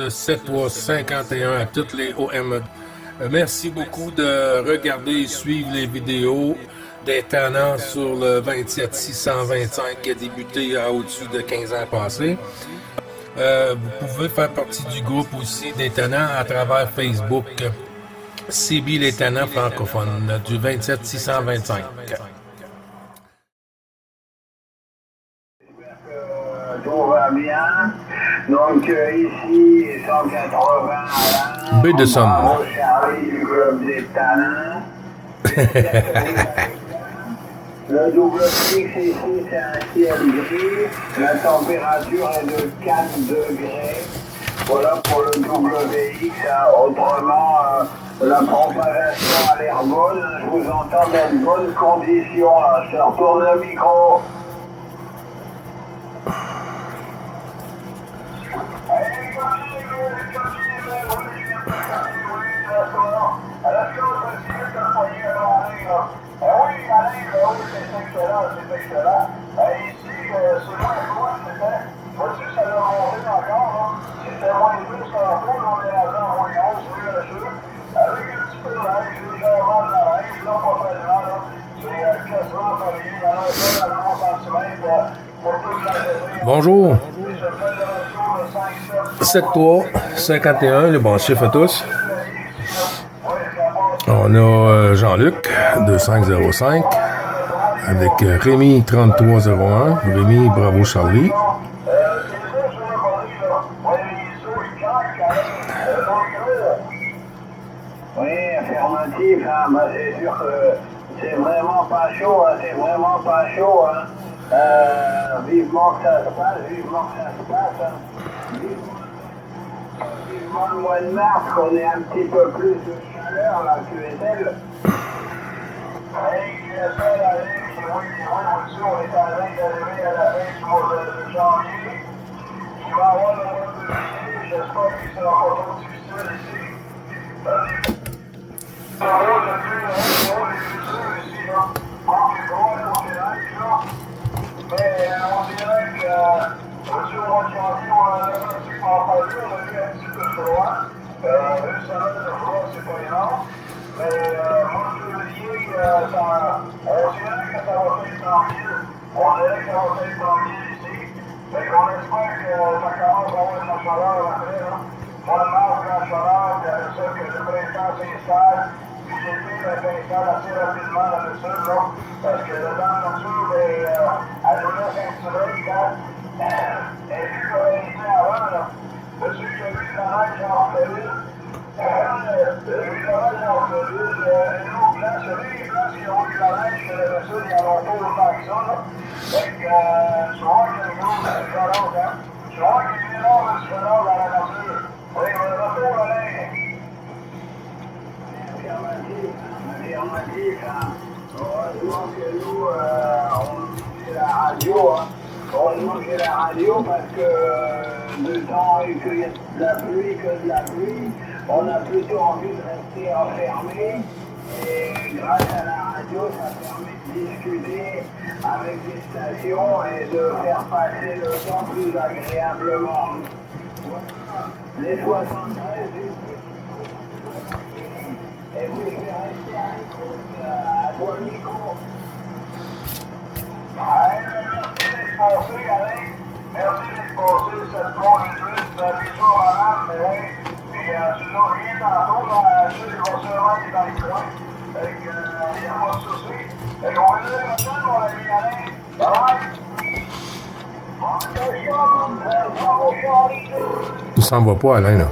7351 à toutes les OME. Merci beaucoup de regarder et suivre les vidéos des tannants sur le 27625 qui a débuté au-dessus de 15 ans passés. Vous pouvez faire partie du groupe aussi des tannants à travers Facebook. CB les tannants francophones du 27625. Tout va bien. Donc ici, 180 Baie de Somme. Bravo Charlie du club des tannants. Le double fixe ici, c'est un ciel gris. La température est de 4 degrés. Voilà pour le WX. Autrement, la propagation a l'air bonne. Je vous entends dans de bonnes conditions. Là. Je retourne le micro. Bonjour. 7351, le bon chiffre à tous. On a Jean-Luc, 2505, avec Rémi, 3301. Rémi, bravo Charlie. Oui, affirmatif, hein, bah, c'est sûr que c'est vraiment pas chaud, hein, c'est vraiment pas chaud. Hein. Vivement que ça se passe, vivement que ça se passe. Hein. Vivement le mois de mars, qu'on ait un petit peu plus de chaleur, là, QSL. Oui, QSL, allez, oui, aussi, on est en train d'arriver à la fin du mois de janvier. Il va y avoir le mois de février, j'espère qu'il sera pas trop difficile ici. En haut, le plus, ici, là. Manque de droit, on dirait, là. Mais on dirait que, au mois de janvier, on a pratiquement pas vu, on a eu un petit peu de froid. Une semaine de froid, c'est pas énorme. Mais mois de février, on dirait que ça va être tranquille. On dirait que ça va être tranquille ici. Mais on espère que ça commence à avoir de la chaleur après, là. Mois de mars, la chaleur, puis avec ça, que le printemps s'installe. Puis l'été, ben, s'installe assez rapidement dans le sud, là. Parce que le temps de nature, ben, elle nous laisse un soleil, quand et vu qu'on a été avant, là. Celui qui a vu la neige en Floride, celui de la neige en Floride, nous, blancs, celui des blancs qui ont eu la neige, que le sud, ils n'en ont pas autant que ça, là. Fait que, tu vois qu'il y a une grosse différence, hein. Tu vois qu'il y a une énorme différence dans la nature. Oui, on le retour à l'air. Affirmatif, hein. Heureusement que nous, on fait la radio, hein. Heureusement que la radio, parce que de temps qu'il y a de la pluie que de la pluie, on a plutôt envie de rester enfermé. Et grâce à la radio, ça permet de discuter avec les stations et de faire passer le temps plus agréablement. Les 73, et vous je vais rester à toi le micro. Merci d'être passé, Alain. Merci d'être passé cette conduite. Vous avez ça malade, mais oui. Puis tu n'as rien tantôt, là, ceux qui vont sûrement être dans les coins. Fait que, il n'y a pas de souci. Fait qu'on va dire maintenant, mon ami Alain. Bye bye. Tu s'en vas pas, Alain, là.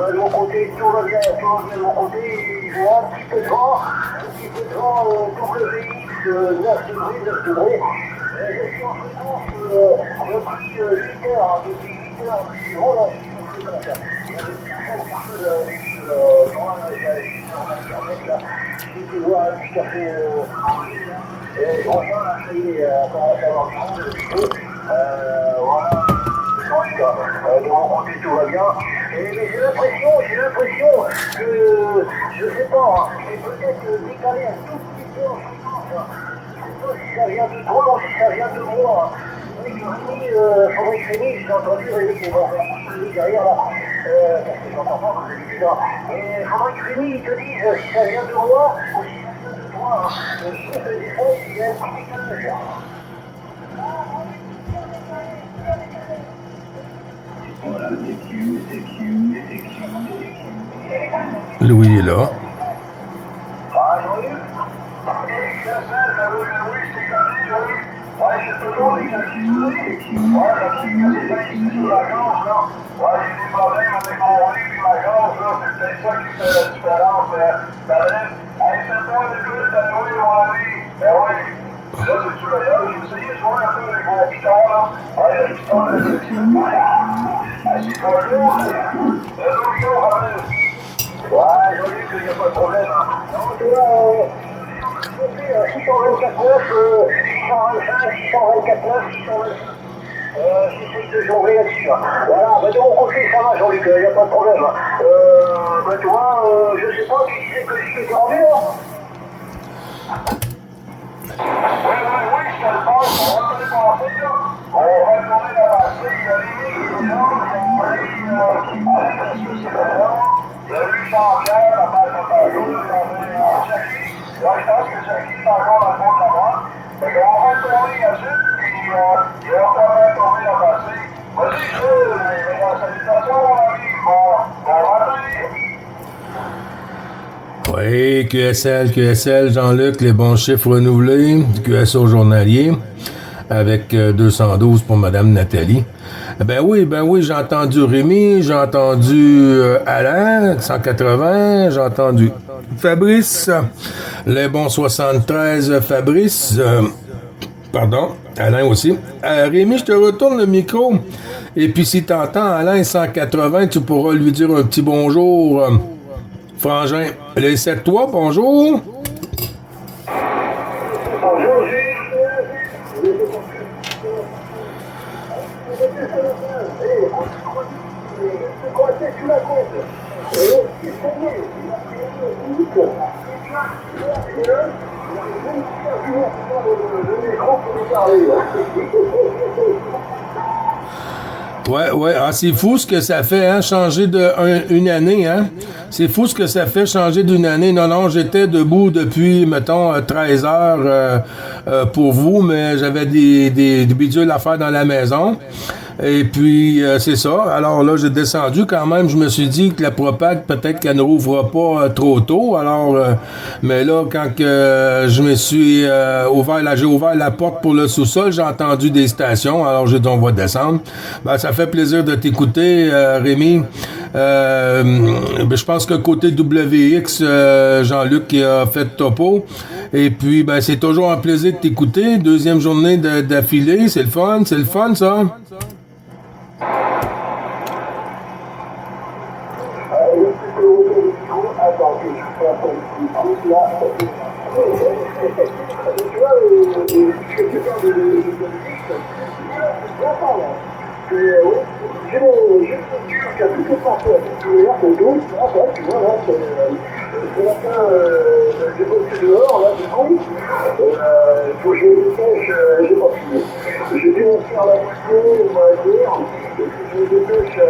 De mon côté, tout va bien de mon côté, j'ai un petit peu de vent, WX, 9 degrés. Je suis en fréquence depuis 8 heures, depuis 8 heures, je suis relâché. Il y a des personnes qui font moi, j'ai été voir un petit café et je reviens là, ça y est, quand on va avoir du monde, voilà, de rencontrer tout va bien. Mais j'ai l'impression que, je sais pas, j'ai peut-être décalé un tout petit peu en fréquence. Je sais pas si ça vient de toi ou si ça vient de moi. C'est vrai que Rémi, j'ai entendu Rémi qui va faire derrière là, parce que j'entends pas comme d'habitude. Mais faudrait que Rémi te dise si ça vient de moi ou si ça vient de toi. Je sais que des fois, il y a un petit décalage. Louis est là. Ouais, j'ai vu qu'il n'y a pas de problème. Donc, 624 625, 624 625. J'essaie de jongler là-dessus. Voilà, bah de mon côté, ça va, Jean-Luc, il n'y a pas de problème. Bah tu vois, je sais pas qui c'est que je t'ai rendu là. Oui, je te le passe, on va te le passer là. On va tourner la passée, il y a Rémi qui est là, il y a Marie, il y a Louis Jean-Pierre, la base de Pajot, il y a Jackie. Là, je pense que Jackie est encore dans le fond de la boîte. Fait qu'on va faire tourner là-dessus, puis on va faire tourner la passée. Vas-y, salutations, mon ami. Bon matin. Oui, QSL, Jean-Luc, les bons chiffres renouvelés, QSO journalier, avec 212 pour Madame Nathalie. Ben oui, j'ai entendu Rémi, j'ai entendu Alain, 180, j'ai entendu Fabrice, les bons 73, Fabrice, pardon, Alain aussi. Rémi, je te retourne le micro, et puis si t'entends Alain 180, tu pourras lui dire un petit bonjour. Frangin, les 7-3, bonjour. Bonjour, Ouais, ah, c'est fou ce que ça fait, hein, changer une année, hein. C'est fou ce que ça fait changer d'une année. Non, j'étais debout depuis, mettons, 13 heures pour vous, mais j'avais des bidules à faire dans la maison. Et puis, c'est ça. Alors là, j'ai descendu quand même. Je me suis dit que la Propac, peut-être qu'elle ne rouvre pas trop tôt. Alors, mais là, quand je me suis j'ai ouvert la porte pour le sous-sol, j'ai entendu des stations. Alors, j'ai dit, on va descendre. Ben, ça fait plaisir de t'écouter, Rémi. Je pense que côté WX, Jean-Luc qui a fait topo. Et puis, ben, c'est toujours un plaisir de t'écouter. Deuxième journée d'affilée. C'est le fun, ça. J'ai bossé dehors, là, du coup, faut que je me dépêche, j'ai pas fini. J'ai dû me faire la moitié, on va dire, et puis je me dépêche à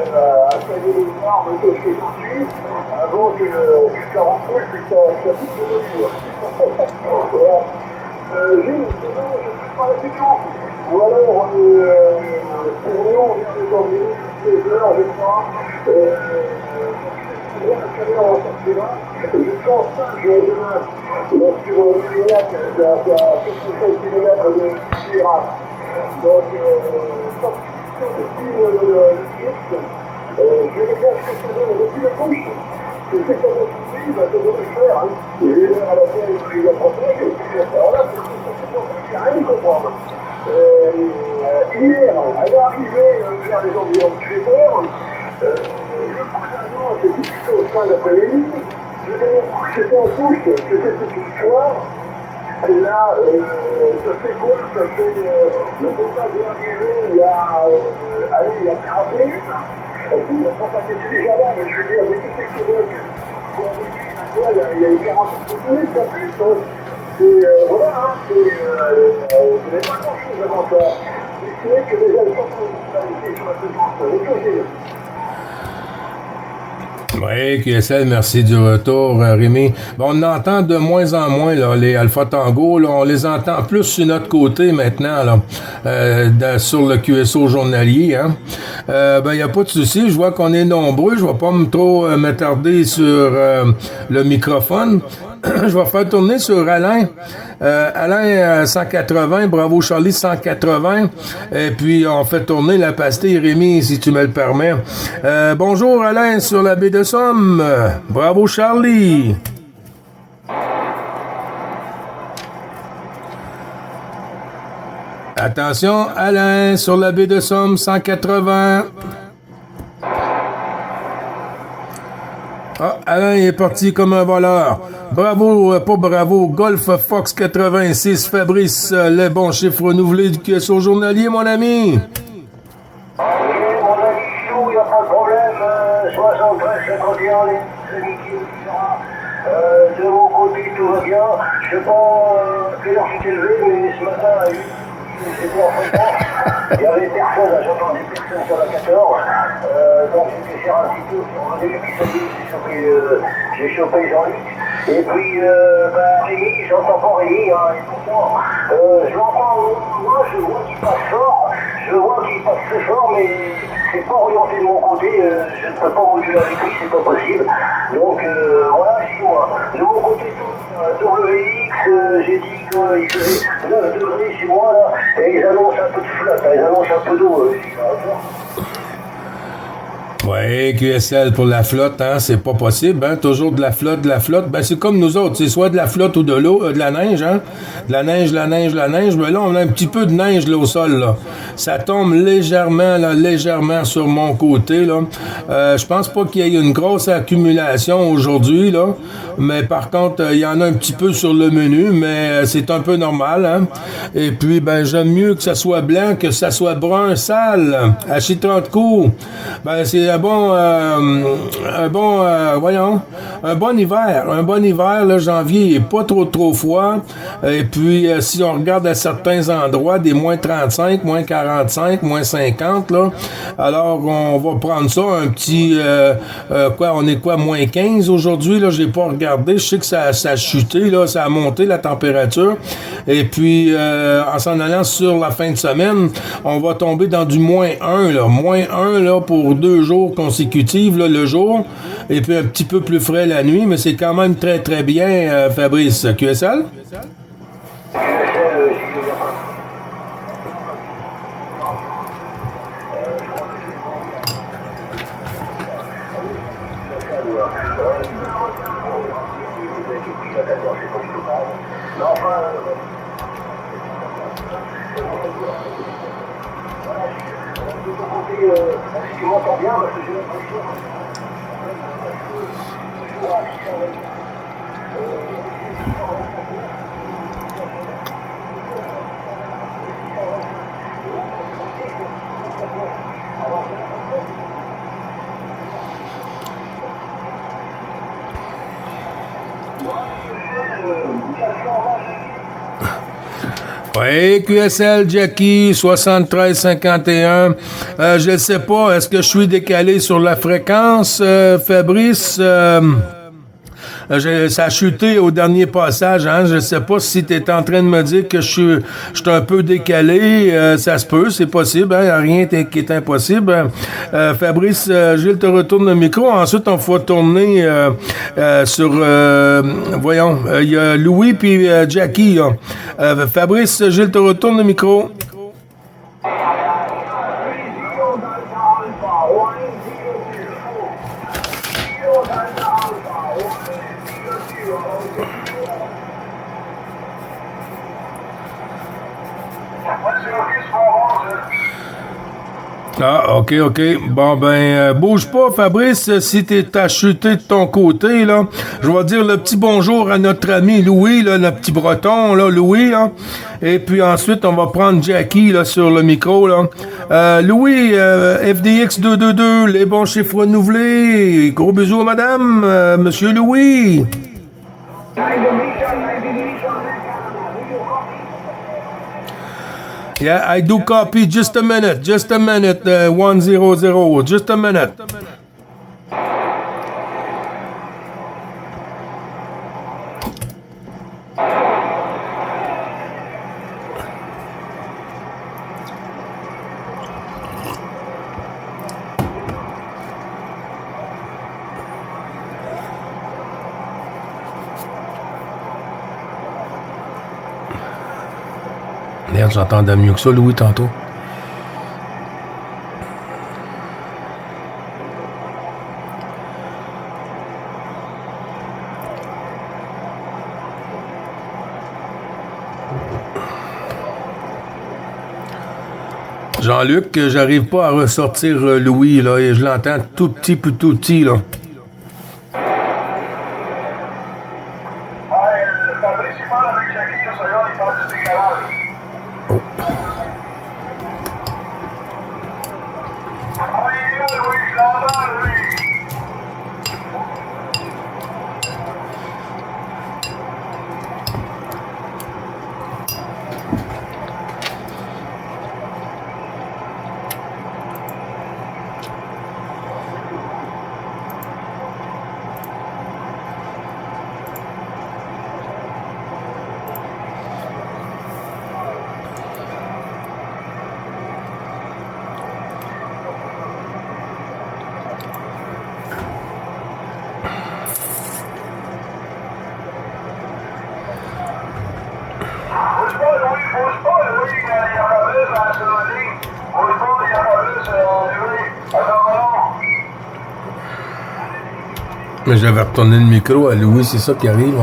tailler les arbres que je fais tout de suite, avant que ça rentre, puis que ça pique de voiture. Voilà. J'ai une semaine, je suis pas la séquence. Ou alors, pour nous, on vient de dormir, 16 heures, je crois. Je pense que demain, sur le lac, il y a 76 km de terrasse. Donc, depuis le disque, je vais faire ce que ça donne depuis la couche. Je sais que ça va suivre, ça devrait le faire. Et à la fin, il va prendre et puis voilà, c'est tout ça. comprendre. Hier, elle est arrivée vers les environs de 8 heures. Le cousin s'est couché au sein d'après-midi. Je vais me coucher en couche, c'était toute une histoire. Là, ça fait quoi? Ça fait le contact de l'arrivée il y a 40 minutes. Et puis, on pas passé déjà là, mais je veux dire, avec tous ces collègues, il y a eu 40 minutes, pas plus. Et voilà, hein, je n'ai pas grand-chose avant ça. Mais c'est vrai que déjà, le temps de sur la séquence, Oui, QSL, merci du retour, Rémi. Bon, on entend de moins en moins là, les Alpha Tango. Là, on les entend plus sur notre côté maintenant, là, sur le QSO journalier. Hein. Ben, il n'y a pas de souci. Je vois qu'on est nombreux. Je ne vais pas trop m'attarder sur le microphone. Je vais faire tourner sur Alain. Alain 180, Bravo Charlie 180. Et puis on fait tourner la pastille Rémi, si tu me le permets. Bonjour Alain sur la baie de Somme. Bravo Charlie. Attention Alain sur la baie de Somme 180. Ah, Alain est parti comme un voleur. Bravo, pas bravo. Golf Fox 86, Fabrice, les bons chiffres renouvelés du QSO journalier, mon ami. Oui, mon ami Chou, il n'y a pas de problème. 73, 51, les nickel, de mon côté, tout va bien. Je ne sais pas quelle heure tu t'es levé, mais ce matin, c'était en fréquence. Il y avait personne, j'entendais personne sur la 14. Donc j'étais faire un petit peu sur le début, j'ai chopé Jean-Luc. Et puis, Rémi, j'entends pas Rémi, hein, et pourtant, je l'entends, moi, je vois qu'il passe fort, je vois qu'il passe très fort, mais c'est pas orienté de mon côté, je ne peux pas moduler avec lui, c'est pas possible. Donc, voilà, dis-moi, de mon côté, WX, j'ai dit qu'il faisait 9 degrés chez moi, là, et ils annoncent un peu de flotte, ils annoncent un peu d'eau, Oui, QSL pour la flotte, hein, c'est pas possible, hein, toujours de la flotte, ben c'est comme nous autres, c'est soit de la flotte ou de l'eau, de la neige, hein, de la neige, mais là on a un petit peu de neige là au sol, là, ça tombe légèrement sur mon côté, là, je pense pas qu'il y ait une grosse accumulation aujourd'hui, là, mais par contre, il y en a un petit peu sur le menu, mais c'est un peu normal, hein, et puis, ben j'aime mieux que ça soit blanc que ça soit brun sale, à chez 30 coups, ben c'est un bon hiver, là, janvier, il n'est pas trop froid. Et puis, si on regarde à certains endroits, des moins 35, moins 45, moins 50, là, alors on va prendre ça, un petit, on est quoi, moins 15 aujourd'hui, là, j'ai pas regardé, je sais que ça a chuté, là, ça a monté la température. Et puis, en s'en allant sur la fin de semaine, on va tomber dans du moins 1, là, pour 2 jours consécutives, là, le jour, et puis un petit peu plus frais la nuit, mais c'est quand même très très bien, Fabrice. QSL? Tu m'entends bien parce que j'ai l'impression Oui, QSL Jackie 7351. Je ne sais pas, est-ce que je suis décalé sur la fréquence, Fabrice? Ça a chuté au dernier passage, hein. Je ne sais pas si tu es en train de me dire que je suis un peu décalé. Ça se peut, c'est possible, hein. Rien qui est impossible. Fabrice, Gilles te retourne le micro. Ensuite, on va tourner sur... voyons, il y a Louis puis Jackie. Fabrice, Gilles te retourne le micro. c'est OK, c'est bon, ça. Ah, OK, OK. Bon, ben, bouge pas, Fabrice, si t'es acheté de ton côté, là. Je vais dire le petit bonjour à notre ami Louis, là, le petit breton, là, Louis, là. Et puis ensuite, on va prendre Jackie, là, sur le micro, là. Louis, FDX 222, les bons chiffres renouvelés. Gros bisous, madame, monsieur Louis. Yeah, I do copy. Just a minute. 100. Just a minute. Merde, j'entendais mieux que ça, Louis, tantôt. Jean-Luc, j'arrive pas à ressortir Louis, là, et je l'entends tout petit, là. Fabrice, il parle avec Jackie, là, ça y est, il parle de décalage. Oh. Ah, il est là, Louis, je l'entends, Louis. Bouge pas, Louis, il y a Fabrice dans la ligne. Bouge pas, il y a Fabrice, Louis. Attends, non. Mais j'avais retourné le micro à Louis, c'est ça qui arrive.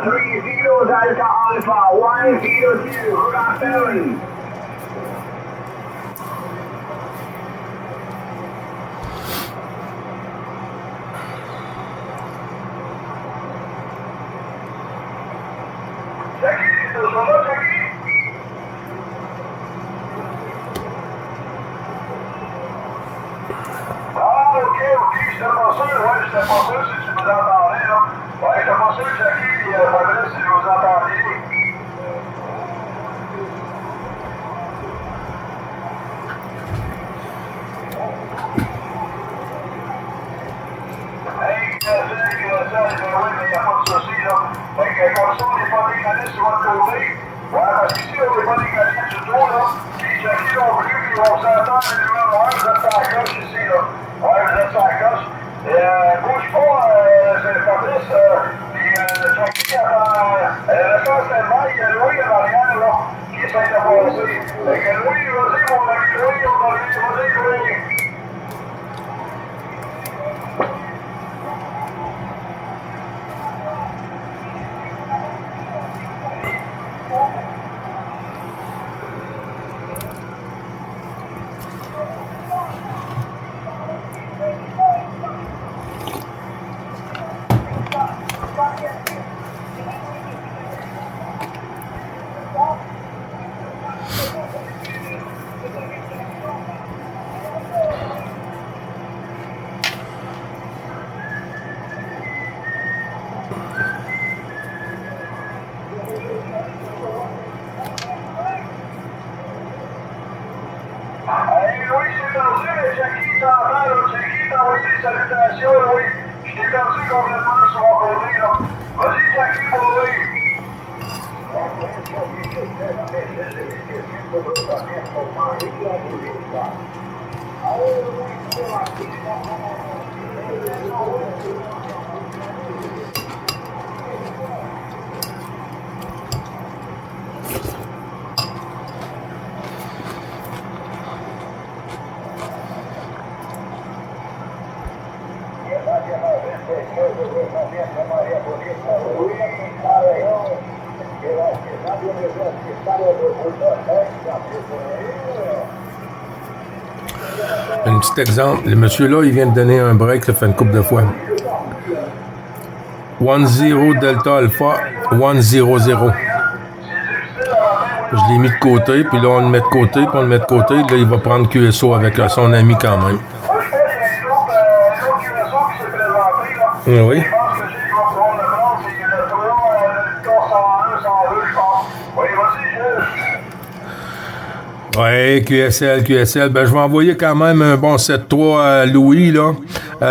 Three zeros Alpha Alpha, 102, good afternoon. Jackie, ça va, Jackie? Ah, ok, j'étais pas sûr, j'étais pas sûr si tu nous entendais, là. J'étais pas sûr, Jackie, et Fabrice, si vous entendiez. Hey, ça, oui, mais il n'y a pas de souci, là. Fait que comme ça, on n'est pas décalé sur votre côté. Parce qu'ici, on n'est pas décalé du tout, là. Puis Jackie non plus, puis on s'entend le numéro 1, vous êtes sur la coche ici, là. Vous êtes sur la coche. Bouge pas, c'est Fabrice, puis Jackie, reste en stand-by, il y a Louis en arrière, là, qui essaie de passer. Fait que Louis, vas-y, mon ami Louis, vas-y, Louis. Hey, Louis, c'est perdu, mais Jackie t'entend, là. Jackie t'a envoyé des salutations, Louis. Je t'ai perdu complètement sur mon côté, là. Vas-y, Jackie, pour Louis. Un petit exemple, le monsieur-là, il vient de donner un break, ça fait une couple de fois. 1-0 Delta Alpha, 1-0-0. Je l'ai mis de côté, puis là, on le met de côté, puis on le met de côté. Là, il va prendre QSO avec son ami quand même. Oui. Ouais, QSL. Ben, je vais envoyer quand même un bon 7-3 à Louis, là.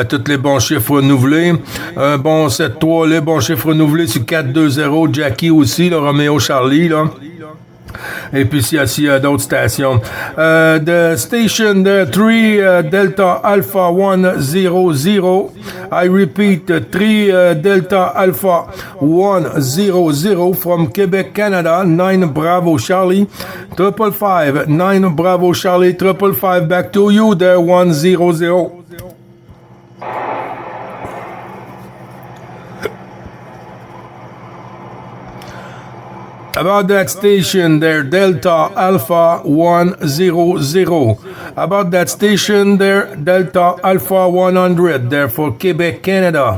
Tous les bons chiffres renouvelés. Un bon 7-3, les bons chiffres renouvelés sur 4-2-0. Jackie aussi, là, Romeo Charlie, là. Et puis, s'il y a d'autres stations. The station 3 Delta Alpha 100. I repeat, 3 Delta Alpha 100 from Quebec, Canada. 9 Bravo Charlie, 555. 9 Bravo Charlie, 555. Back to you there, 100. About that station there, Delta Alpha 100. About that station there, Delta Alpha 100, there for Quebec, Canada.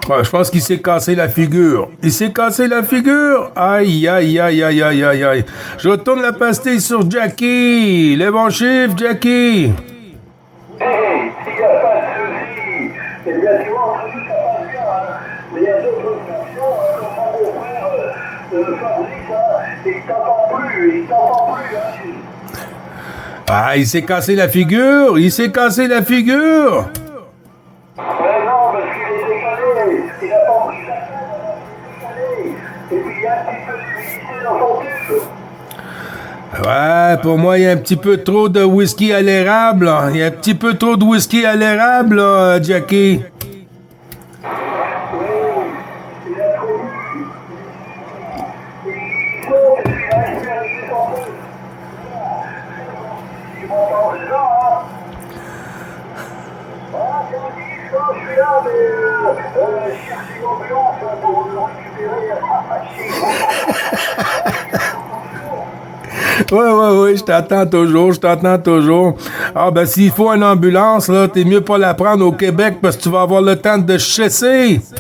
Ouais, je pense qu'il s'est cassé la figure. Il s'est cassé la figure. Aïe, aïe, aïe, aïe, aïe, aïe, aïe. Je retourne la pastille sur Jackie. Les bons chiffres, Jackie. Hey, il n'y a pas de souci. Eh bien, tu vois, aujourd'hui, ça passe bien, hein. Mais il y a d'autres fonctions, comme mon beau-frère Fabrice, il t'entend plus, hein. Ah, il s'est cassé la figure. Il s'est cassé la figure. Mais non, parce qu'il est décalé. Il n'a pas pris sa canne, il est décalé. Et puis, il y a un petit peu d'humidité dans son tube. Ouais, pour moi, il y a un petit peu trop de whisky à l'érable. Là. Il y a un petit peu trop de whisky à l'érable, là, Jackie. Ouais, je t'attends toujours. Ah, ben, s'il faut une ambulance, là, t'es mieux pas la prendre au Québec parce que tu vas avoir le temps de chasser. Si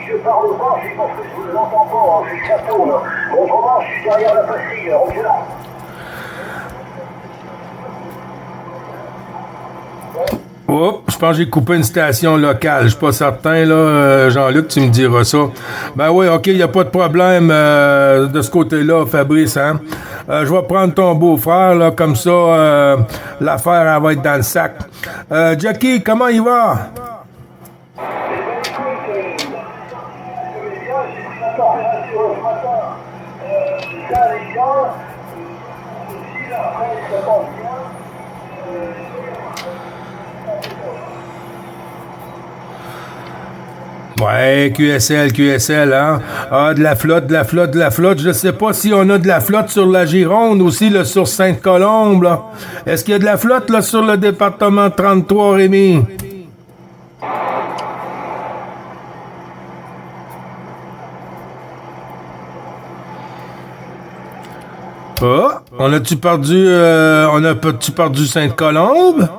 je parle pas, c'est parce que je ne l'entends pas, je suis chapeau, là. Autrement, je suis derrière la pastille, on est là. Oh, je pense que j'ai coupé une station locale. Je suis pas certain, là, Jean-Luc, tu me diras ça. Ben oui, OK, il n'y a pas de problème de ce côté-là, Fabrice, hein. Je vais prendre ton beau-frère, là, comme ça, l'affaire, elle va être dans le sac. Jackie, comment il va? Ouais, QSL, hein? Ah, de la flotte. Je sais pas si on a de la flotte sur la Gironde aussi, là, sur Sainte-Colombe, là. Est-ce qu'il y a de la flotte, là, sur le département 33, Rémi? Ah, on a-tu perdu Sainte-Colombe?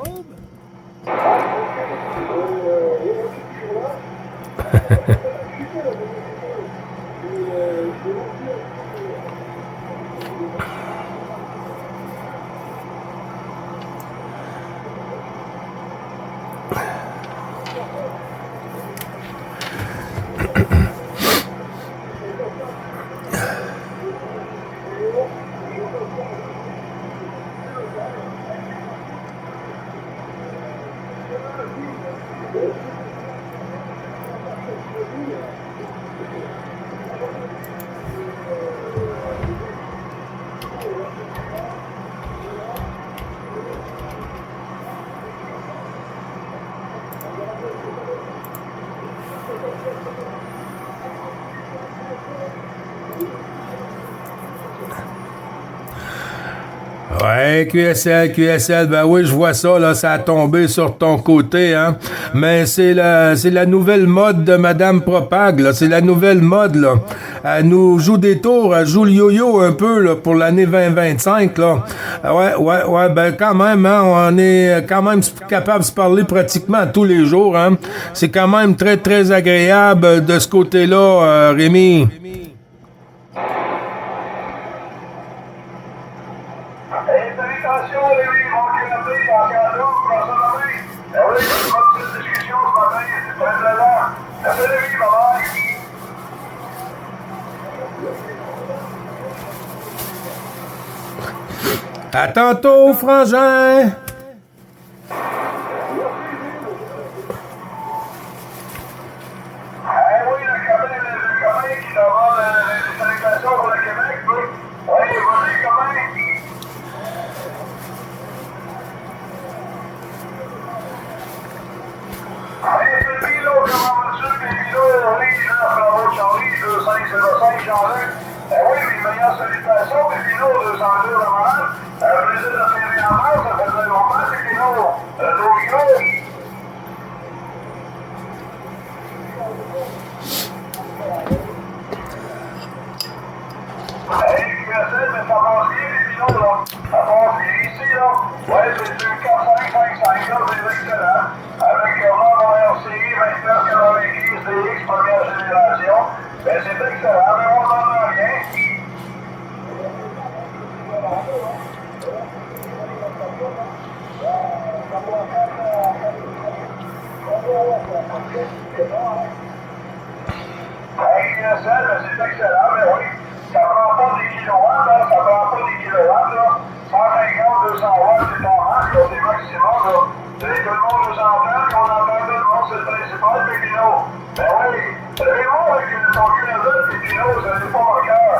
Ouais, QSL, ben oui, je vois ça, là, ça a tombé sur ton côté, hein. Mais c'est la nouvelle mode de Madame Propag, là. C'est la nouvelle mode, là. Elle nous joue des tours, elle joue le yo-yo un peu, là, pour l'année 2025, là. Ouais, ben quand même, hein, on est quand même capable de se parler pratiquement tous les jours, hein. C'est quand même très, très agréable de ce côté-là, Rémi. Et salutations, les oui, mon canapé, mon cadeau, François Lamé. Eh oui, c'est une petite discussion ce matin, c'est très plaisant. Merci, les oui, bye-bye. À tantôt, frangin! Eh oui, le Québec qui demande les salutations pour le Québec, oui. Oui, vas-y, comment? Hey, Pépino, comment vas-tu, Pépino? Oui, là, bravo, Charlie, 2505, Jean-Luc. Eh oui, mes meilleures salutations, Pépino, 202, le malade. Plaisir de te faire en main, ça faisait longtemps, Pépino. Domino. Hey, QSL, mais ça passe bien, Pépino, là. Ça passe bien ici, là. Ouais, c'est du 4555, là, c'est excellent. Avec le RCI 2995 DX première génération. Ben, c'est excellent, mais on n'entend rien. Hey, QSL, ben, c'est excellent, mais oui. Ça prend pas des kilowatts, là. Ça prend pas des kilowatts, là. 150, 200 watts, c'est ton max, là. C'est maximum, là. Tu sais, tout le monde nous entend, puis on entend tout le monde, c'est le principal, Pépino. Ben oui, Raymond, avec ton QSL, Pépino, ça n'est pas mon cœur.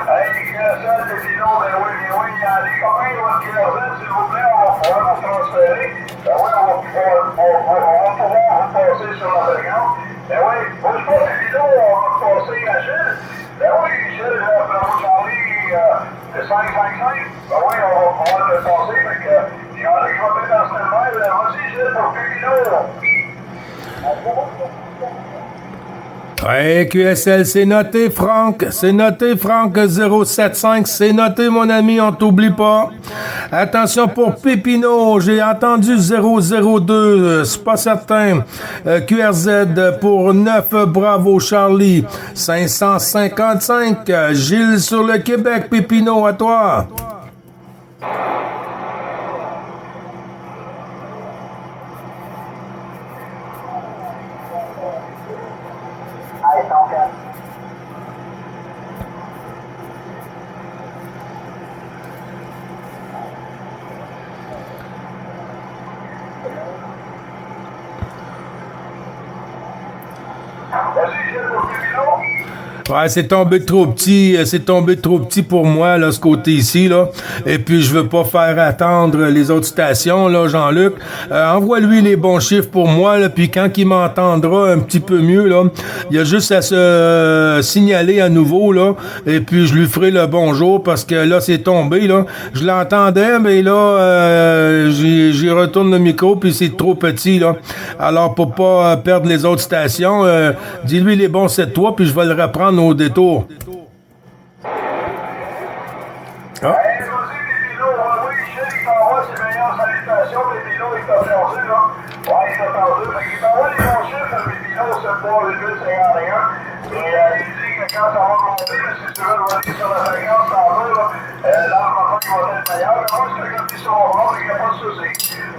Hey, QSL, Pépino, ben oui, il y a des copains, votre QSL, s'il vous plaît, on va pouvoir vous transférer. Ben oui, on va pouvoir vous passer sur la fréquence. Ben oui, moi je pense que Pépino, on va passer à Gilles. Ben oui, Gilles, bravo Charlie, le 555. Ben oui, on va pouvoir le passer, fait que il y en a qui vont être dans ce moment. Vas-y, Gilles, pour Pépino. Ouais, QSL, c'est noté, Franck. C'est noté, Franck 075. C'est noté, mon ami, on t'oublie pas. Attention pour Pépino, j'ai entendu 002, c'est pas certain. QRZ pour 9, bravo Charlie. 555, Gilles sur le Québec, Pépino, à toi. Vas-y, Gilles, pour Pépino. Ouais, c'est tombé trop petit pour moi, là, ce côté-ci, là. Et puis, je veux pas faire attendre les autres stations, là, Jean-Luc. Envoie-lui les bons chiffres pour moi, là, puis quand il m'entendra un petit peu mieux, là, il y a juste à se signaler à nouveau, là, et puis je lui ferai le bonjour, parce que là, c'est tombé, là. Je l'entendais, mais là, j'y retourne le micro, puis c'est trop petit, là. Alors, pour pas perdre les autres stations, dis-lui les bons 7-3, puis je vais le reprendre au détour. Ah. Hey, vas-y, Pépino, oui, Gilles, il t'envoie ses meilleures salutations. Pépino, il t'a perdu, là. Ouais, il t'a perdu. Fait qu'il t'envoie les bons chiffres, Pépino, c'est pas le 851. Et il dit que quand ça va monter, mais si tu veux revenir sur la fréquence, t'en veux, là, l'enregistrement qui va être meilleur. Mais moi, je te regarde sur mon bord, il n'y a pas de souci.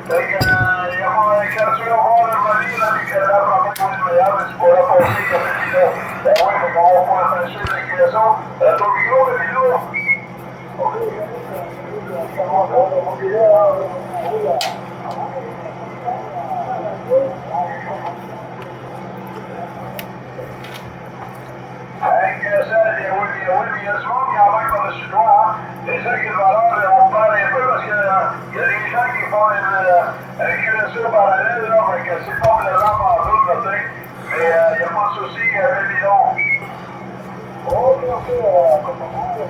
Fait que, quand tu vas voir le revenir, là, puis que l'enregistrement va être meilleur, mais tu pourras passer comme Pépino. Ben oui, fait qu'on va pouvoir attacher l'inclinaison. Ton micro, Pépino. Hey, QSL, oui, mais il y a du monde qui en manque par-dessus toi, hein. Les gens qui le valeur, on perd un peu parce que il y a des gens qui font une QSE parallèle, là, fait que c'est pas le rang en tout, peut-être, mais il n'y a pas de souci avec les noms. Oh, bien sûr, comment on peut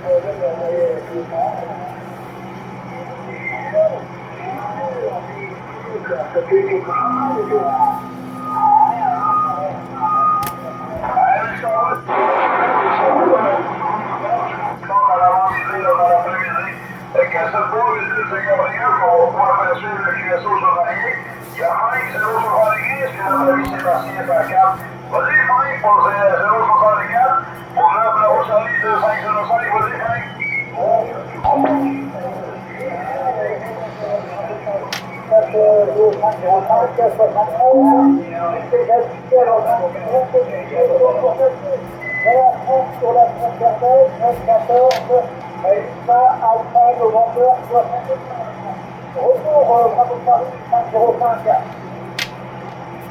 sur la frontière 14, Alpha November 65. Retour, bravo Paris, 505.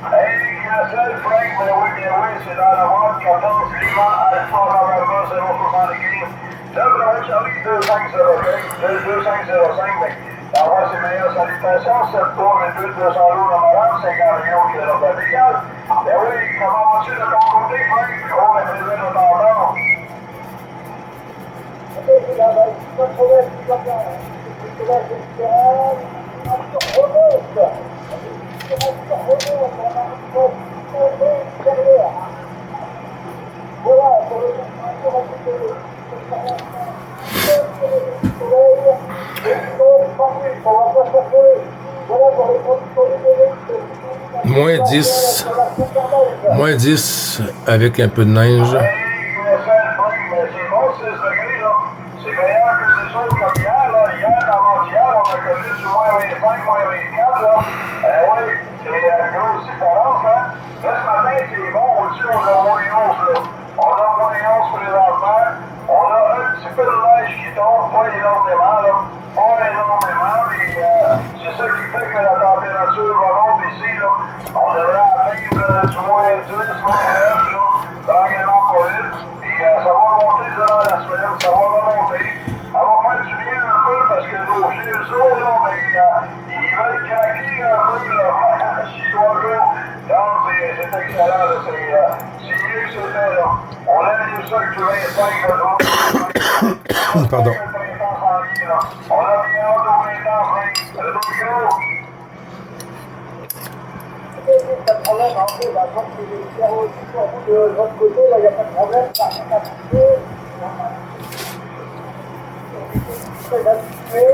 Hey, QSL, Frank, bien oui, c'est dans la vente 14, Lima, Alpha November 075. Bravo Charlie 2505, mais d'avoir ses meilleures salutations, 7 tours et 2 200 loups de malade, 50 millions qui est dans la brigade. Ben oui, comment vas-tu de ton côté, Frank? Oh, ben, c'est de t'entendre. Pas de problème, tout va bien. Voilà, pour le Moins 10 avec un peu de neige. C'est meilleur que ces choses comme hier, là. Hier, avant-hier, on a connu du moins 25, moins 24, là. Oui, c'est une grosse différence, hein. Là, ce matin, c'est bon, au-dessus, on a moins 11, là. On a moins 11 présentement. On a un petit peu de neige qui tombe, pas énormément, là. Pas énormément, mais c'est ça qui fait que la température va monter ici, là. On devrait atteindre du moins 10, moins 9, là. Tranquillement pas vite. Et ça va monter durant la semaine, ça va remonter. Ça va faire du bien un peu parce que nos GSO, là, mais ils veulent craquer un peu, là. Si toi, là, non, c'est excellent, là. C'est mieux que c'était, là. On aime mieux ça que du 25, là. Pardon. On a bien hâte au printemps, Frank. Le micro. Pas de problème, en fait, la porte est de votre côté, là, il n'y a pas de problème, ça rien à toucher. Très habitué,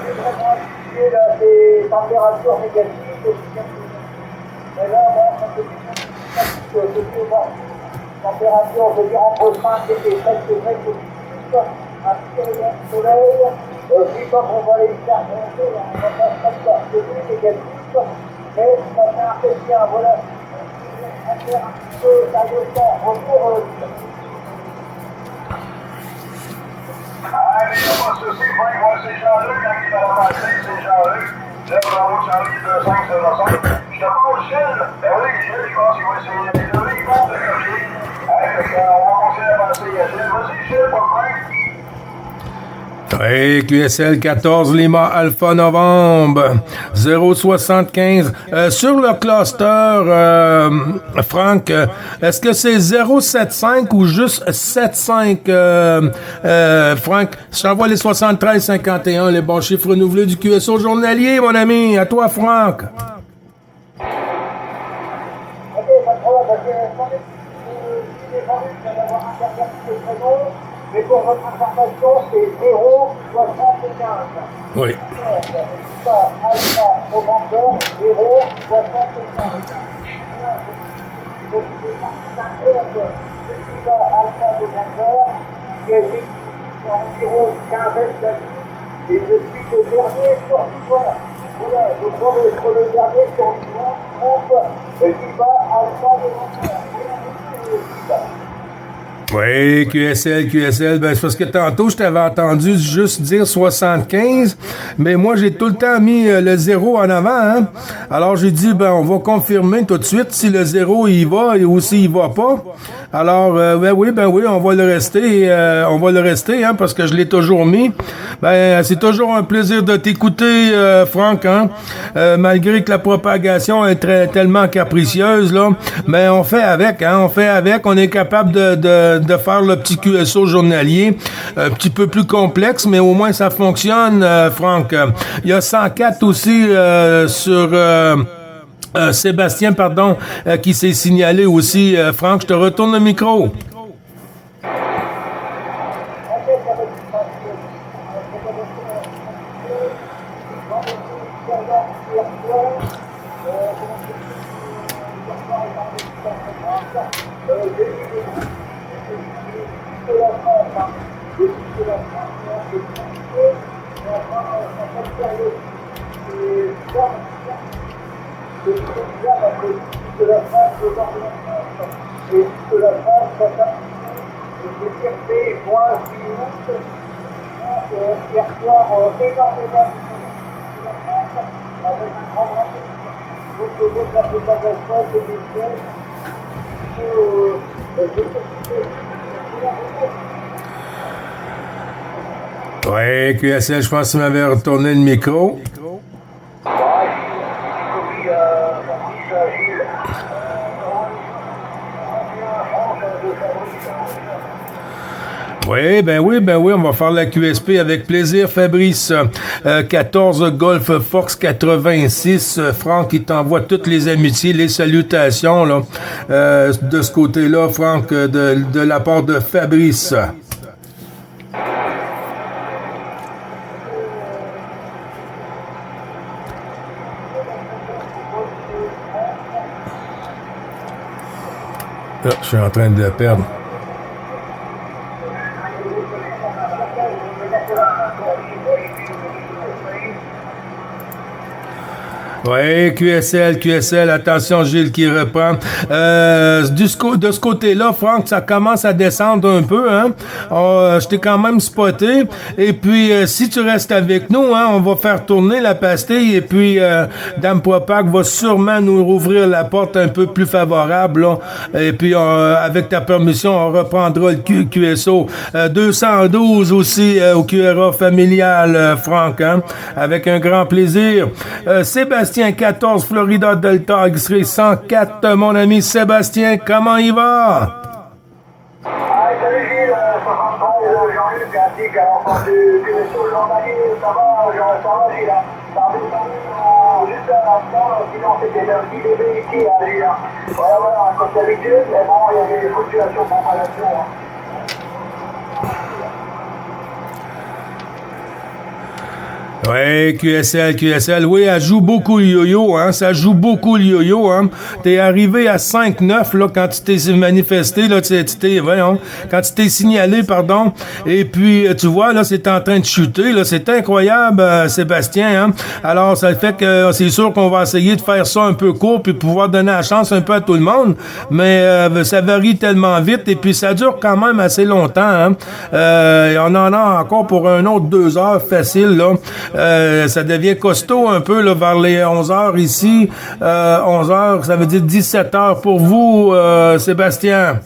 c'est vraiment habitué à des températures négatives. Mais là, bon, ça fait du bon. Température, on peut dire entre 5 et 7 degrés positifs, un petit rayon de soleil, puis quand on va les faire monter, on va pas se mettre à degrés négatifs. Mais ça fait un peu bien, voilà. On va faire un petit peu sérieusement, retour. Allez, on va se soucier, Frank, moi c'est Jean-Luc, quand il va la passer, c'est Jean-Luc. Là, bravo Charlie 2505. Je te parle Gilles. Ben oui, Gilles, je pense qu'il va essayer de donner une compte de cocher. On va continuer à passer à Gilles. Vas-y, Gilles, pas de Frank. Hey, QSL 14 Lima Alpha Novembre 075. Sur le cluster, Franck, est-ce que c'est 075 ou juste 75, Franck? Je t'envoie les 73-51, les bons chiffres renouvelés du QSO journalier, mon ami. À toi, Franck. Ok, pas de problème, parce que mais pour votre information, c'est 0,75. Oui. Ça, Alpha November, 0,75. Alpha November, qui est environ 15 d'années, et je suis le dernier survivant. Voilà, je crois être le dernier survivant qui va Alpha November. Oui, QSL, ben c'est parce que tantôt, je t'avais entendu juste dire 75, mais moi, j'ai tout le temps mis le 0 en avant, hein? Alors, j'ai dit, ben, on va confirmer tout de suite si le 0, il va ou s'il va pas. Alors, ben oui, on va le rester, hein, parce que je l'ai toujours mis. Ben, c'est toujours un plaisir de t'écouter, Franck, hein, malgré que la propagation est tellement capricieuse, là, mais on fait avec, on est capable de faire le petit QSO journalier, un petit peu plus complexe, mais au moins ça fonctionne, Franck. Il y a 104 aussi sur... Sébastien, pardon, qui s'est signalé aussi. Franck, je te retourne le micro. Ouais, QSL, je pense que tu m'avais retourné le micro. Oui, on va faire la QSP avec plaisir, Fabrice. 14 Golf Fox 86. Franck, il t'envoie toutes les amitiés, les salutations, là, de ce côté-là, Franck, de la part de Fabrice. Ah, je suis en train de le perdre. Oui, QSL, attention Gilles qui reprend. De ce côté-là, Franck, ça commence à descendre un peu, hein. Je t'ai quand même spoté. Et puis, si tu restes avec nous, hein, on va faire tourner la pastille et puis Dame Propag va sûrement nous rouvrir la porte un peu plus favorable, là. Et puis, avec ta permission, on reprendra le QSO. 212 aussi au QRA familial, Franck, hein, avec un grand plaisir. Sébastien 14, Florida Delta, X-Ray 104, mon ami Sébastien, comment il va? Salut Gilles, 73, Jean-Luc, ainsi qu'à l'enfant du QSO journalier, ça va Gilles, ça a juste un instant, sinon c'était un petit bébé ici, Gilles. Voilà, comme d'habitude, mais bon, il y avait des fluctuations de comparaison. Ouais, QSL, oui, elle joue beaucoup le yo-yo, hein, ça joue beaucoup le yo-yo, hein. T'es arrivé à 5-9, là, quand tu t'es manifesté, là, quand tu t'es signalé, pardon, et puis, tu vois, là, c'est en train de chuter, là, c'est incroyable, Sébastien, hein. Alors, ça fait que c'est sûr qu'on va essayer de faire ça un peu court, puis pouvoir donner la chance un peu à tout le monde, mais ça varie tellement vite, et puis ça dure quand même assez longtemps, hein. On en a encore pour un autre 2 heures facile, là. Ça devient costaud un peu là, vers les 11 heures ici. 11 heures, ça veut dire 17 heures pour vous, Sébastien.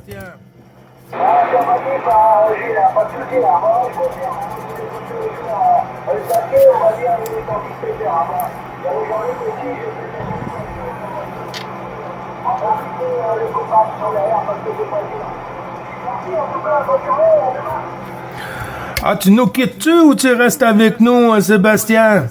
Ah, tu nous quittes-tu ou tu restes avec nous, Sébastien?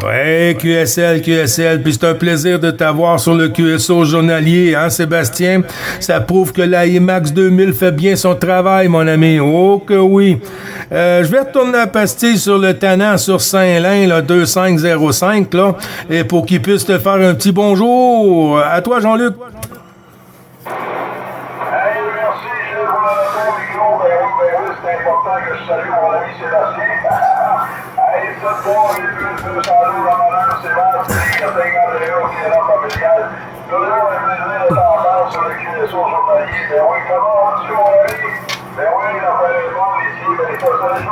Ouais, QSL, puis c'est un plaisir de t'avoir sur le QSO journalier, hein, Sébastien? Ça prouve que la IMAX 2000 fait bien son travail, mon ami. Oh que oui! Je vais retourner la pastille sur le tannant sur Saint-Lin, là, 2505, là, et pour qu'il puisse te faire un petit bonjour. À toi, Jean-Luc. C'est important que je salue mon ami Sébastien. Hey, ce soir, j'ai vu le 200 jours en honneur, Sébastien, 50 qui est dans familial. Toujours un plaisir de t'entendre sur le QSO journalier. Mais oui, comment vas-tu, mon ami? Ben oui, il a fallu voir ici, mais les personnes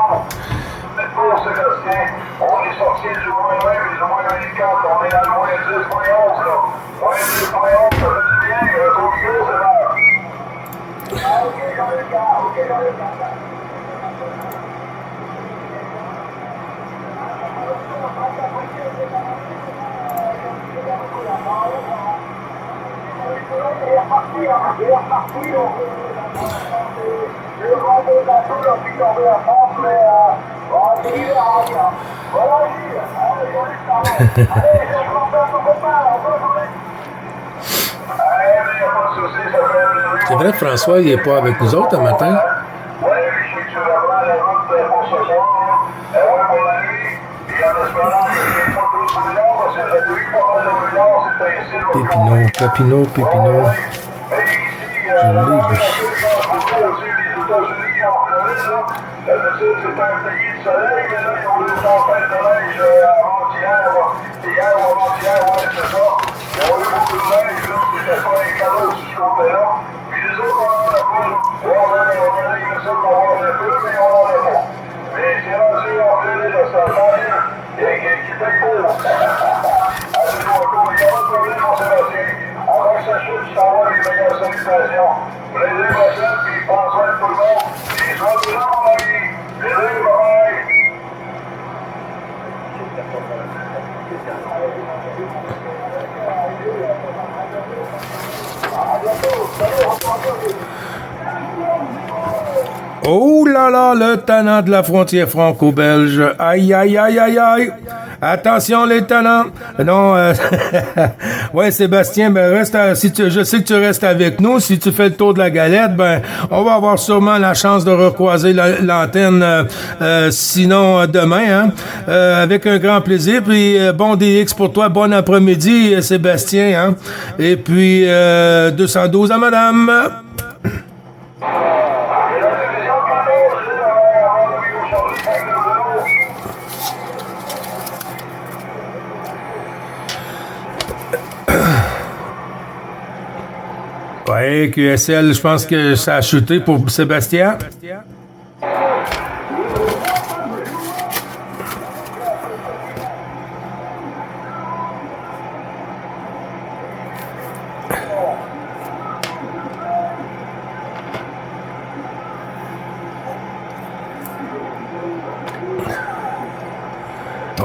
pour Sébastien, on est sorti du moins 20 et du moins 24, on est dans le moins 10, moins 11, là. Moins 10, moins 11, ça fait du bien, ton micro, c'est là. Ah, ok, j'en ai le cas, ok, j'en ai le cas. C'est vrai, François, il n'est pas avec nous autres un matin? Oui, je suis sur la route pour ce soir. Oui, pour la nuit. Et en espérant que je n'ai pas trop de brouillard, parce que la nuit, pas mal de brouillard, c'est ainsi. Pépino, Pépino, Pépino. Mais ici, Je l'ai, les États-Unis, en Floride, là, d'habitude, c'est un pays de soleil, mais là, ils ont eu une tempête de neige avant-hier, hier ou avant-hier, ouais, c'est ça. Ils ont eu beaucoup de neige, là, c'était pas un cadeau sur ce côté-là. Puis les autres, on en a pas. On a les ça qu'on va un peu, mais on en a pas. Mais c'est rendu en Floride, ça sent bien. Qui fait beau. Allez, on va il y a pas de problème, mon Sébastien. Avant que ça chute, je t'envoie les meilleures salutations. Plaisir, prochaine, puis prends soin de tout le monde. Et sois de là, mon ami. Plaisir, bye-bye. Oh là là, le tannant de la frontière franco-belge. Aïe, aïe, aïe, aïe, aïe. Attention, les tannants. Non, ouais, Sébastien, ben, reste je sais que tu restes avec nous. Si tu fais le tour de la galette, ben, on va avoir sûrement la chance de recroiser l'antenne, sinon demain, hein, avec un grand plaisir. Puis, bon DX pour toi. Bon après-midi, Sébastien, hein. Et puis, 212 à madame. Ouais, QSL, je pense que ça a chuté pour Sébastien.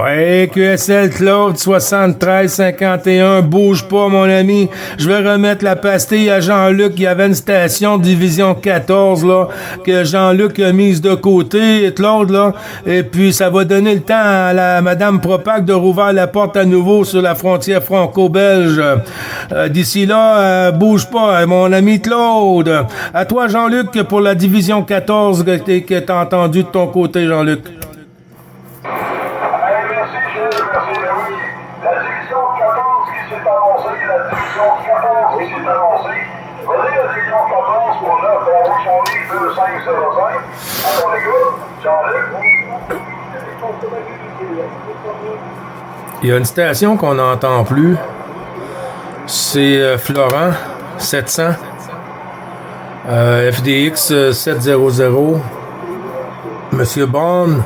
Ouais, QSL Claude 7351, bouge pas mon ami. Je vais remettre la pastille à Jean-Luc. Il y avait une station division 14 là que Jean-Luc a mise de côté, Claude là. Et puis ça va donner le temps à la Madame Propac de rouvrir la porte à nouveau sur la frontière franco-belge. D'ici là, bouge pas, mon ami Claude. À toi Jean-Luc pour la division 14 que t'as entendu de ton côté, Jean-Luc. Il y a une station qu'on n'entend plus. C'est Florent 700. FDX 700. Monsieur Bond.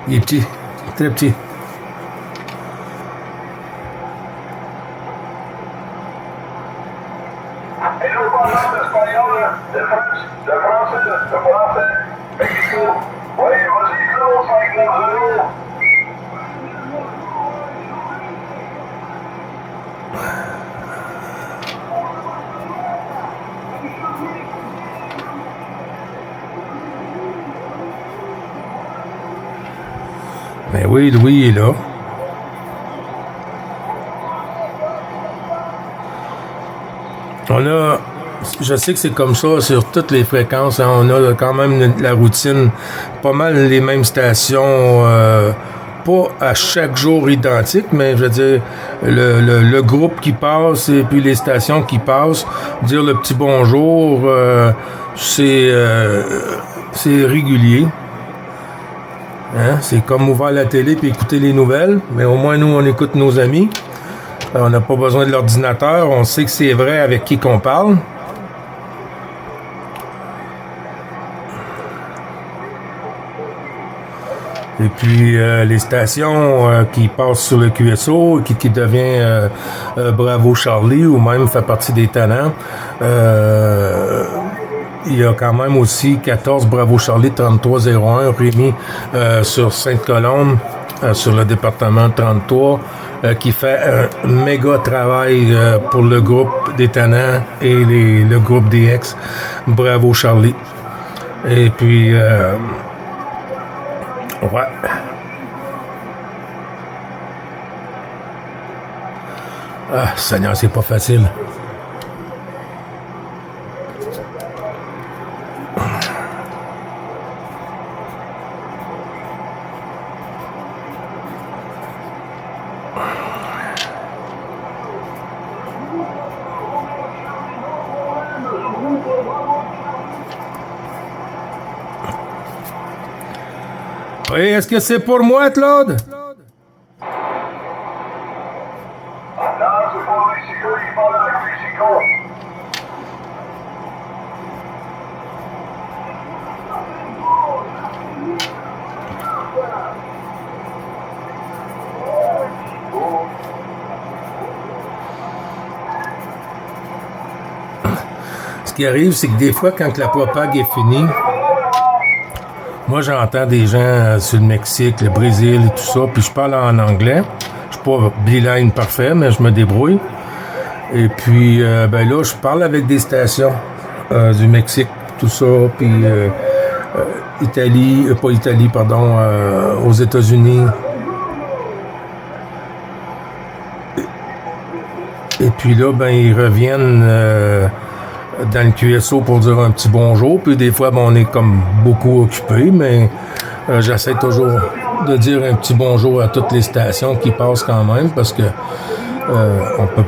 Il est petit, très petit. Ben oui, Louis est là. On a, je sais que c'est comme ça sur toutes les fréquences, hein, on a quand même la routine, pas mal les mêmes stations pas à chaque jour identique, mais je veux dire, le groupe qui passe et puis les stations qui passent, dire le petit bonjour, c'est régulier. Hein? C'est comme ouvrir la télé puis écouter les nouvelles, mais au moins nous, on écoute nos amis. On n'a pas besoin de l'ordinateur, on sait que c'est vrai avec qui qu'on parle. Et puis les stations qui passent sur le QSO, qui devient Bravo Charlie ou même fait partie des Tannants. Il y a quand même aussi 14 Bravo Charlie 3301 remis sur Sainte-Colombe, sur le département 33, qui fait un méga travail pour le groupe des Tannants et le groupe des ex Bravo Charlie. Et puis ouais. Ah, Seigneur, c'est pas facile. Oui, est-ce que c'est pour moi, Claude? Non, c'est pas Mexico, il parle avec Mexico. Ce qui arrive, c'est que des fois, quand la propague est finie, moi, j'entends des gens sur le Mexique, le Brésil et tout ça, puis je parle en anglais. Je suis pas bilingue parfait, mais je me débrouille. Et puis, ben là, je parle avec des stations du Mexique, tout ça, puis aux États-Unis. Et puis là, ben, ils reviennent dans le QSO pour dire un petit bonjour. Puis des fois, ben, on est comme beaucoup occupé, mais j'essaie toujours de dire un petit bonjour à toutes les stations qui passent quand même, parce que on peut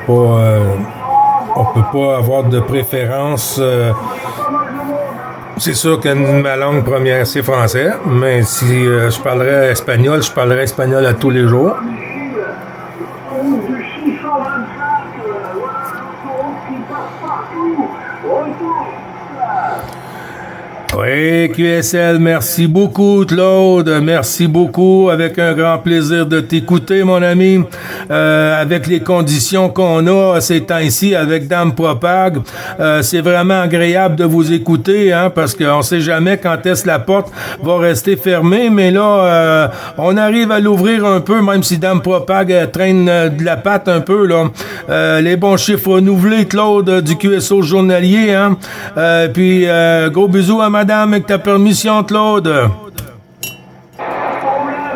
pas avoir de préférence. C'est sûr que ma langue première, c'est français, mais si je parlerais espagnol à tous les jours. Oui, QSL, merci beaucoup, Claude. Merci beaucoup. Avec un grand plaisir de t'écouter, mon ami. Avec les conditions qu'on a ces temps-ci avec Dame Propag, c'est vraiment agréable de vous écouter, hein, parce qu'on sait jamais quand est-ce que la porte va rester fermée. Mais là, on arrive à l'ouvrir un peu, même si Dame Propag traîne de la patte un peu, là. Les bons chiffres renouvelés, Claude, du QSO journalier, hein. Puis, gros bisous à madame avec ta permission, Claude. Problème,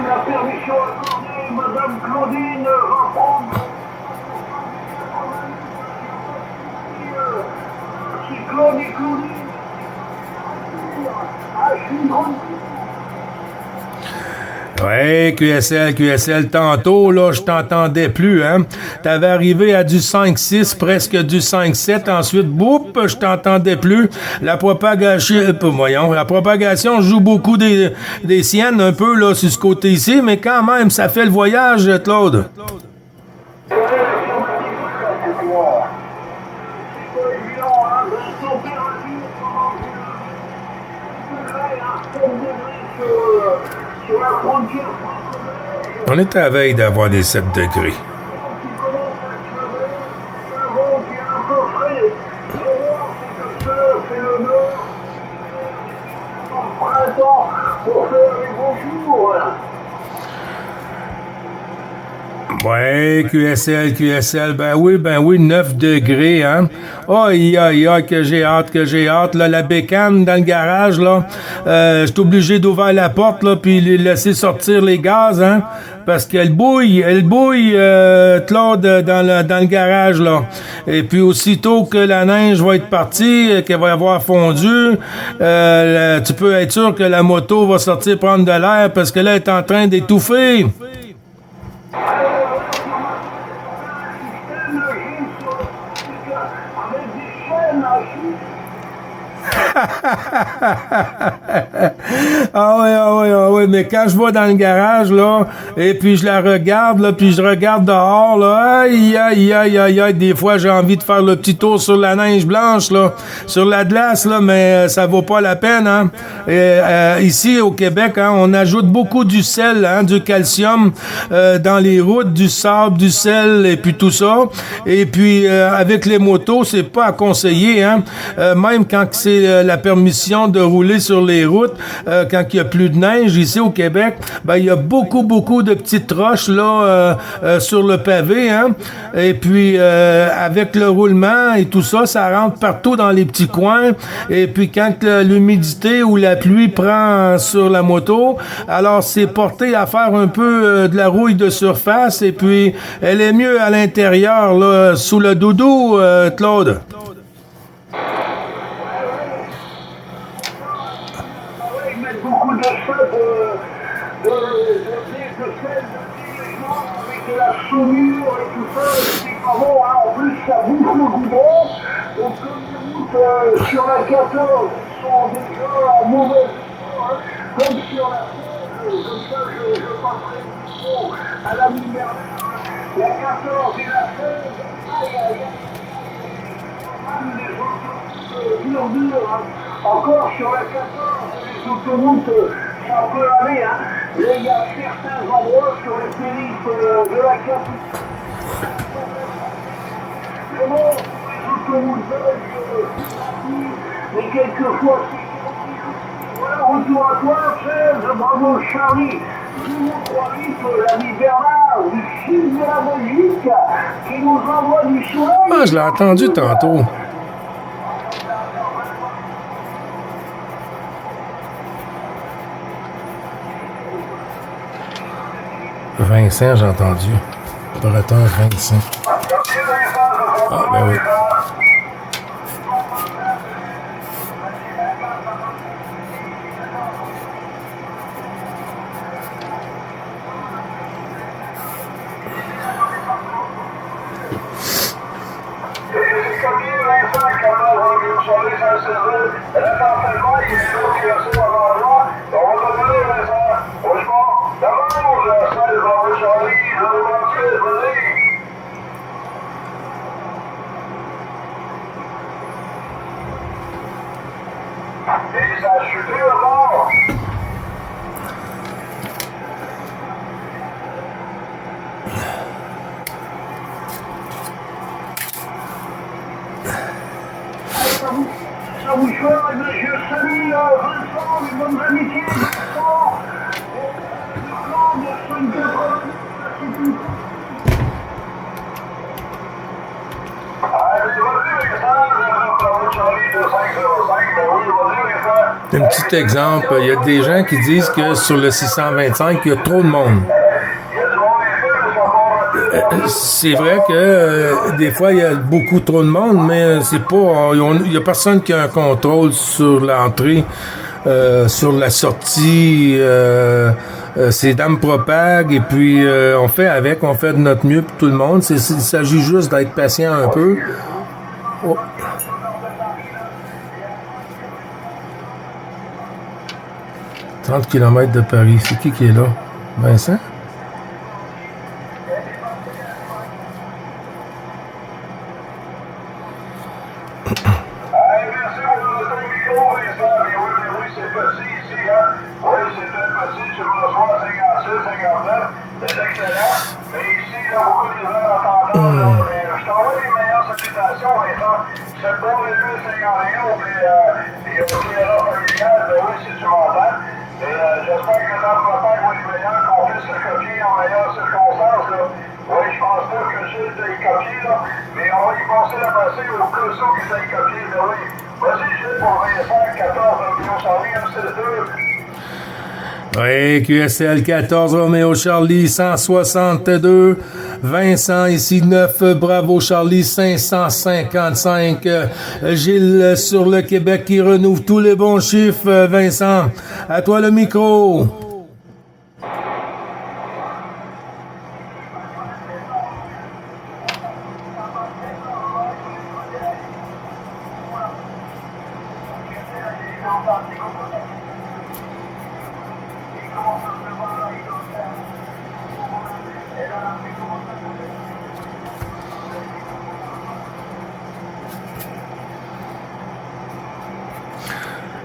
la permission accordée, Madame Claudine Raffron. Cyclone et Claudine. Ah, je suis une grande. Ouais, QSL, tantôt, là, je t'entendais plus, hein. T'avais arrivé à du 5-6, presque du 5-7, ensuite, boum, je t'entendais plus. La propagation joue beaucoup des siennes, un peu, là, sur ce côté ici, mais quand même, ça fait le voyage, Claude. On est à la veille d'avoir des 7 degrés. Ouais, QSL, ben oui, 9 degrés, hein. Aïe, que j'ai hâte, là, la bécane dans le garage, là, je suis obligé d'ouvrir la porte, là, puis laisser sortir les gaz, hein, parce qu'elle bouille, Claude, dans le garage, là. Et puis, aussitôt que la neige va être partie, qu'elle va avoir fondu, tu peux être sûr que la moto va sortir prendre de l'air, parce que là, elle est en train d'étouffer. Ah ouais, mais quand je vais dans le garage, là, et puis je la regarde, là, puis je regarde dehors, là, aïe, des fois, j'ai envie de faire le petit tour sur la neige blanche, là, sur la glace, là, mais ça vaut pas la peine, hein. Et, ici, au Québec, hein, on ajoute beaucoup du sel, hein, du calcium, dans les routes, du sable, du sel, et puis tout ça. Et puis, avec les motos, c'est pas à conseiller, hein. Même quand c'est la permission de rouler sur les routes, quand il y a plus de neige ici au Québec, ben il y a beaucoup de petites roches là sur le pavé, hein. Et puis avec le roulement et tout ça, ça rentre partout dans les petits coins. Et puis quand l'humidité ou la pluie prend sur la moto, alors c'est porté à faire un peu de la rouille de surface. Et puis elle est mieux à l'intérieur là, sous le doudou, Claude. Beaucoup de sel, de sel, avec de la saumure et tout ça, c'est pas bon, hein. En plus ça bouffe le goudron, donc comme les routes sur la 14 sont déjà en mauvaise état, hein. Comme sur la 16, comme ça je passerai trop à la lumière, la 14 et la 16, les autoroutes dur, hein. Encore sur la 14, les autoroutes, ça peut aller, hein. Là, il y a certains endroits sur les périphes de la capitale. Vraiment, les autoroutes belges, mais quelquefois, voilà, retour à toi, 16, bravo Charlie. Nous croyons l'ami Bernard du sud de la Belgique qui nous envoie du soleil. Ah, je l'ai entendu tantôt. Vincent, j'ai entendu. Opérateur Vincent. Ah, ben oui. Je salue Vincent, les bonnes amitiés, Vincent, le clan de 580, Un petit exemple, il y a des gens qui disent que sur le 625, il y a trop de monde. C'est vrai que des fois, il y a beaucoup trop de monde, mais c'est pas. Il y a personne qui a un contrôle sur l'entrée, sur la sortie. Ces dames propagent et puis on fait de notre mieux pour tout le monde. Il s'agit juste d'être patient un peu. Oh. « 30 km de Paris. C'est qui est là? Vincent? Oui, QSL 14 Roméo Charlie 162. Vincent ici 9. Bravo Charlie 555. Gilles sur le Québec qui renouvelle tous les bons chiffres. Vincent, à toi le micro.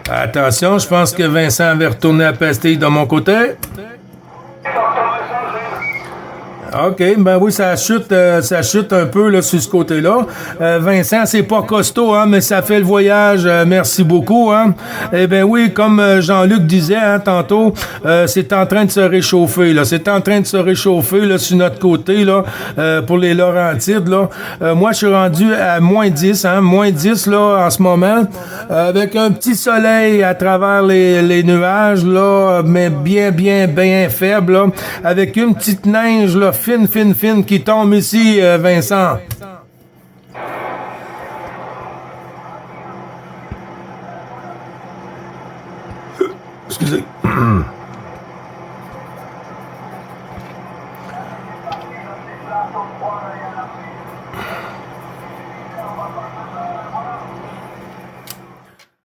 Attention, je pense que Vincent va retourner à pastille de mon côté. OK, ben oui, ça chute un peu là, sur ce côté-là. Vincent, c'est pas costaud, hein, mais ça fait le voyage. Merci beaucoup. Hein. Eh ben oui, comme Jean-Luc disait hein, tantôt, c'est en train de se réchauffer. Là. C'est en train de se réchauffer là, sur notre côté là, pour les Laurentides. Là. Moi, je suis rendu à moins 10, hein, moins 10 là, en ce moment, avec un petit soleil à travers les nuages, là, mais bien faible, là, avec une petite neige là, fine qui tombe ici, Vincent. Excusez.